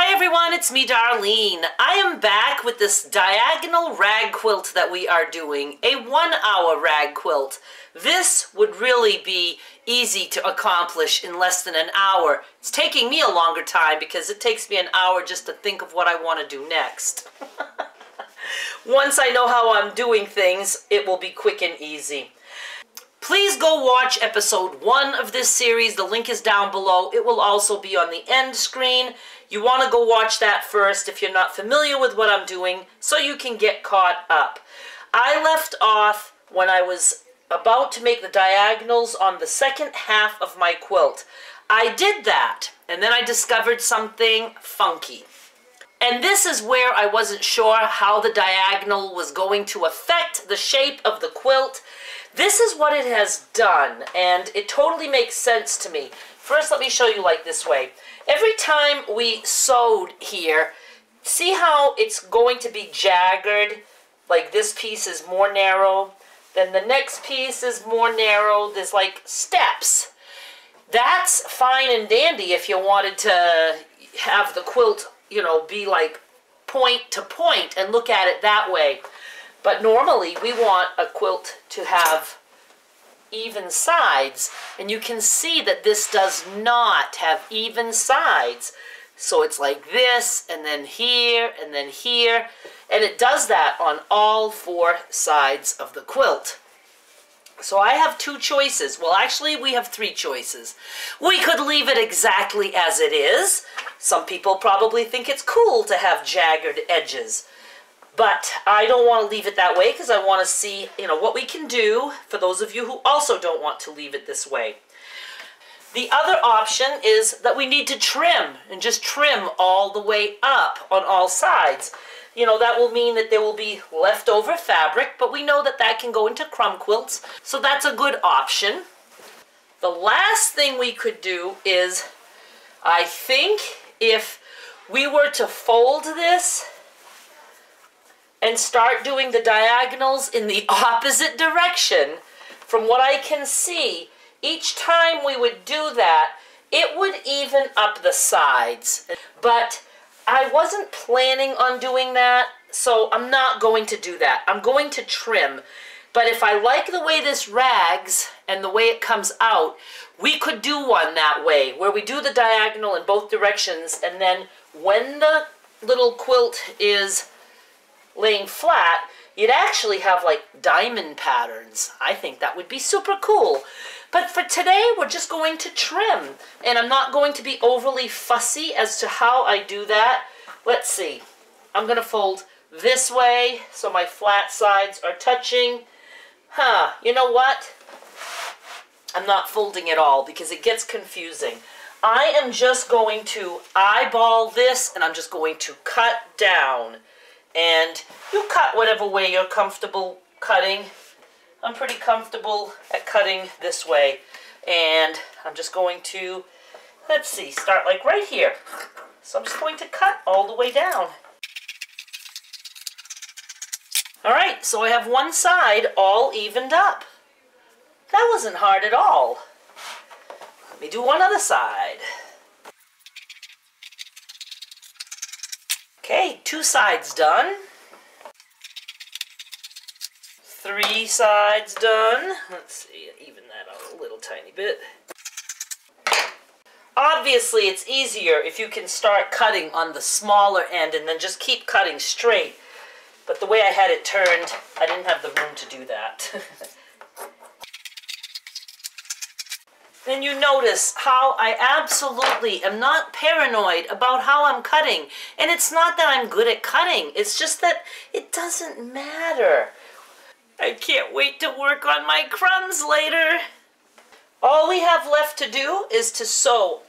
Hi everyone, it's me Darlene. I am back with this diagonal rag quilt that we are doing, a 1 hour rag quilt. This would really be easy to accomplish in less than an hour. It's taking me a longer time because it takes me an hour just to think of what I want to do next. Once I know how I'm doing things, it will be quick and easy. Please go watch episode 1 of this series. The link is down below. It will also be on the end screen. You want to go watch that first if you're not familiar with what I'm doing so you can get caught up. I left off when I was about to make the diagonals on the second half of my quilt. I did that and then I discovered something funky. And this is where I wasn't sure how the diagonal was going to affect the shape of the quilt. This is what it has done, and it totally makes sense to me. First, let me show you like this way. Every time we sewed here, see how it's going to be jagged? Like this piece is more narrow, then the next piece is more narrow. There's like steps. That's fine and dandy if you wanted to have the quilt, you know, be like point to point and look at it that way. But normally we want a quilt to have even sides, and you can see that this does not have even sides. So it's like this, and then here, and then here, and it does that on all 4 sides of the quilt. So I have 2 choices. Well, actually, we have 3 choices. We could leave it exactly as it is. Some people probably think it's cool to have jagged edges. But I don't want to leave it that way because I want to see, you know, what we can do for those of you who also don't want to leave it this way. The other option is that we need to trim and just trim all the way up on all sides. You know, that will mean that there will be leftover fabric, but we know that that can go into crumb quilts, so that's a good option. The last thing we could do is, I think, if we were to fold this and start doing the diagonals in the opposite direction, from what I can see, each time we would do that, it would even up the sides. But I wasn't planning on doing that, so I'm not going to do that. I'm going to trim. But if I like the way this rags and the way it comes out, we could do one that way, where we do the diagonal in both directions, and then when the little quilt is laying flat, you'd actually have like diamond patterns. I think that would be super cool. But for today, we're just going to trim. And I'm not going to be overly fussy as to how I do that. Let's see. I'm going to fold this way so my flat sides are touching. You know what? I'm not folding it all because it gets confusing. I am just going to eyeball this and I'm just going to cut down. And you cut whatever way you're comfortable cutting. I'm pretty comfortable at cutting this way. And I'm just going to, let's see, start like right here. So I'm just going to cut all the way down. Alright, so I have one side all evened up. That wasn't hard at all. Let me do one other side. Okay, 2 sides done. 3 sides done. Let's see, even that out a little tiny bit. Obviously, it's easier if you can start cutting on the smaller end and then just keep cutting straight. But the way I had it turned, I didn't have the room to do that. Then you notice how I absolutely am not paranoid about how I'm cutting. And it's not that I'm good at cutting. It's just that it doesn't matter. I can't wait to work on my crumbs later. All we have left to do is to sew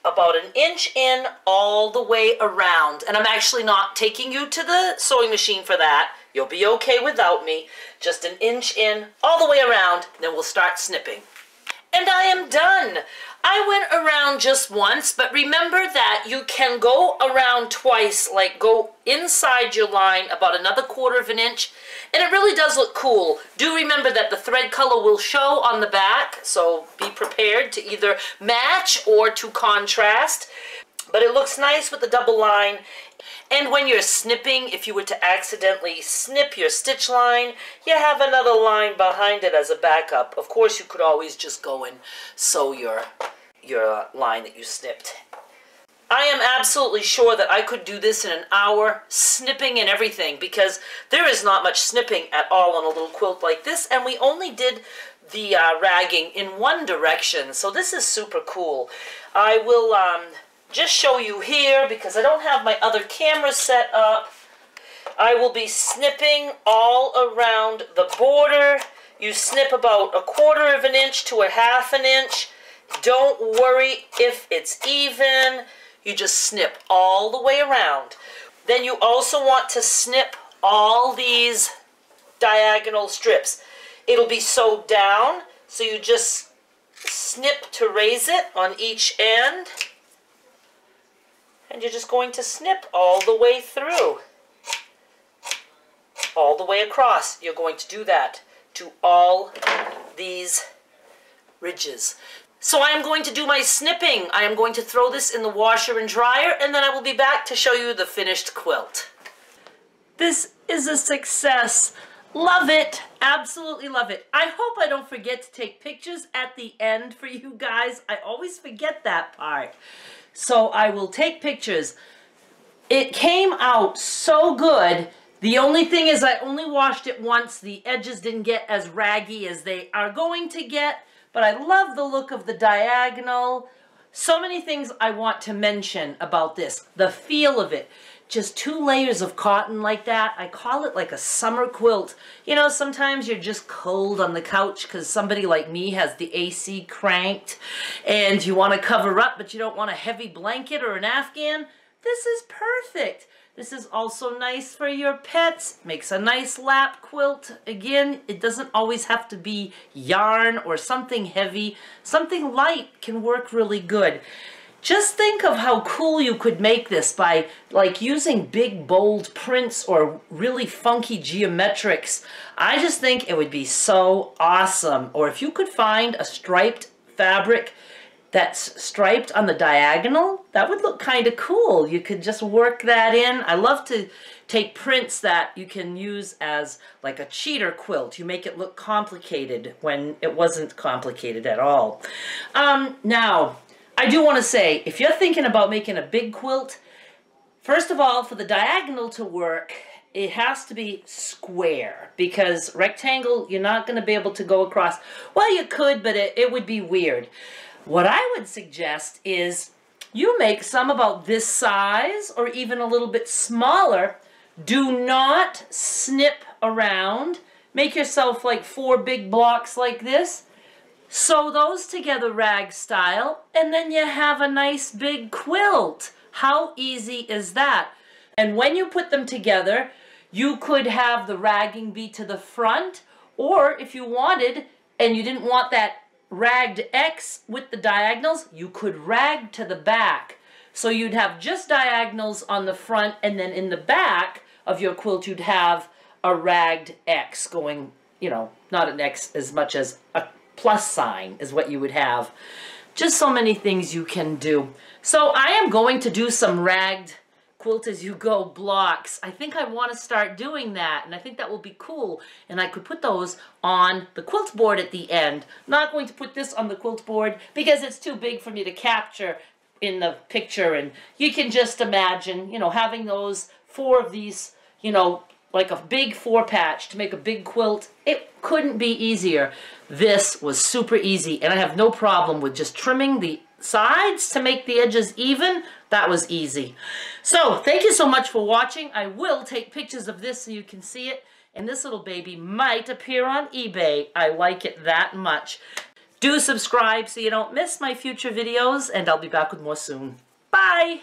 about 1 inch in all the way around. And I'm actually not taking you to the sewing machine for that. You'll be okay without me. Just 1 inch in all the way around, then we'll start snipping. And I am done. I went around just once, but remember that you can go around twice, like go inside your line about another 1/4 inch, and it really does look cool. Do remember that the thread color will show on the back, so be prepared to either match or to contrast. But it looks nice with the double line. And when you're snipping, if you were to accidentally snip your stitch line, you have another line behind it as a backup. Of course, you could always just go and sew your line that you snipped. I am absolutely sure that I could do this in an hour, snipping and everything, because there is not much snipping at all on a little quilt like this, and we only did the ragging in one direction, so this is super cool. I will just show you here, because I don't have my other camera set up. I will be snipping all around the border. You snip about 1/4 of an inch to 1/2 an inch. Don't worry if it's even. You just snip all the way around. Then you also want to snip all these diagonal strips. It'll be sewed down, so you just snip to raise it on each end. And you're just going to snip all the way through. All the way across. You're going to do that to all these ridges. So I am going to do my snipping. I am going to throw this in the washer and dryer, and then I will be back to show you the finished quilt. This is a success. Love it. Absolutely love it. I hope I don't forget to take pictures at the end for you guys. I always forget that part. So I will take pictures. It came out so good. The only thing is I only washed it once. The edges didn't get as raggy as they are going to get. But I love the look of the diagonal. So many things I want to mention about this. The feel of it. Just 2 layers of cotton like that. I call it like a summer quilt. You know, sometimes you're just cold on the couch because somebody like me has the AC cranked and you want to cover up, but you don't want a heavy blanket or an Afghan. This is perfect. This is also nice for your pets. Makes a nice lap quilt. Again, it doesn't always have to be yarn or something heavy. Something light can work really good. Just think of how cool you could make this by like using big bold prints or really funky geometrics. I just think it would be so awesome. Or if you could find a striped fabric that's striped on the diagonal, that would look kind of cool. You could just work that in. I love to take prints that you can use as like a cheater quilt. You make it look complicated when it wasn't complicated at all. Now, I do want to say, if you're thinking about making a big quilt, first of all, for the diagonal to work, it has to be square, because rectangle, you're not going to be able to go across. Well, you could, but it would be weird. What I would suggest is you make some about this size or even a little bit smaller. Do not snip around. Make yourself like 4 big blocks like this. Sew those together rag style, and then you have a nice big quilt. How easy is that? And when you put them together, you could have the ragging be to the front, or if you wanted and you didn't want that ragged X with the diagonals, you could rag to the back. So you'd have just diagonals on the front, and then in the back of your quilt you'd have a ragged X going, you know, not an X as much as a plus sign is what you would have. Just so many things you can do. So I am going to do some ragged quilt as you go blocks. I think I want to start doing that, and I think that will be cool, and I could put those on the quilt board at the end. Not going to put this on the quilt board because it's too big for me to capture in the picture, and you can just imagine, you know, having those 4 of these, you know, like a big 4-patch to make a big quilt. It couldn't be easier. This was super easy, and I have no problem with just trimming the sides to make the edges even. That was easy. So thank you so much for watching. I will take pictures of this so you can see it, and this little baby might appear on eBay. I like it that much. Do subscribe so you don't miss my future videos, and I'll be back with more soon. Bye!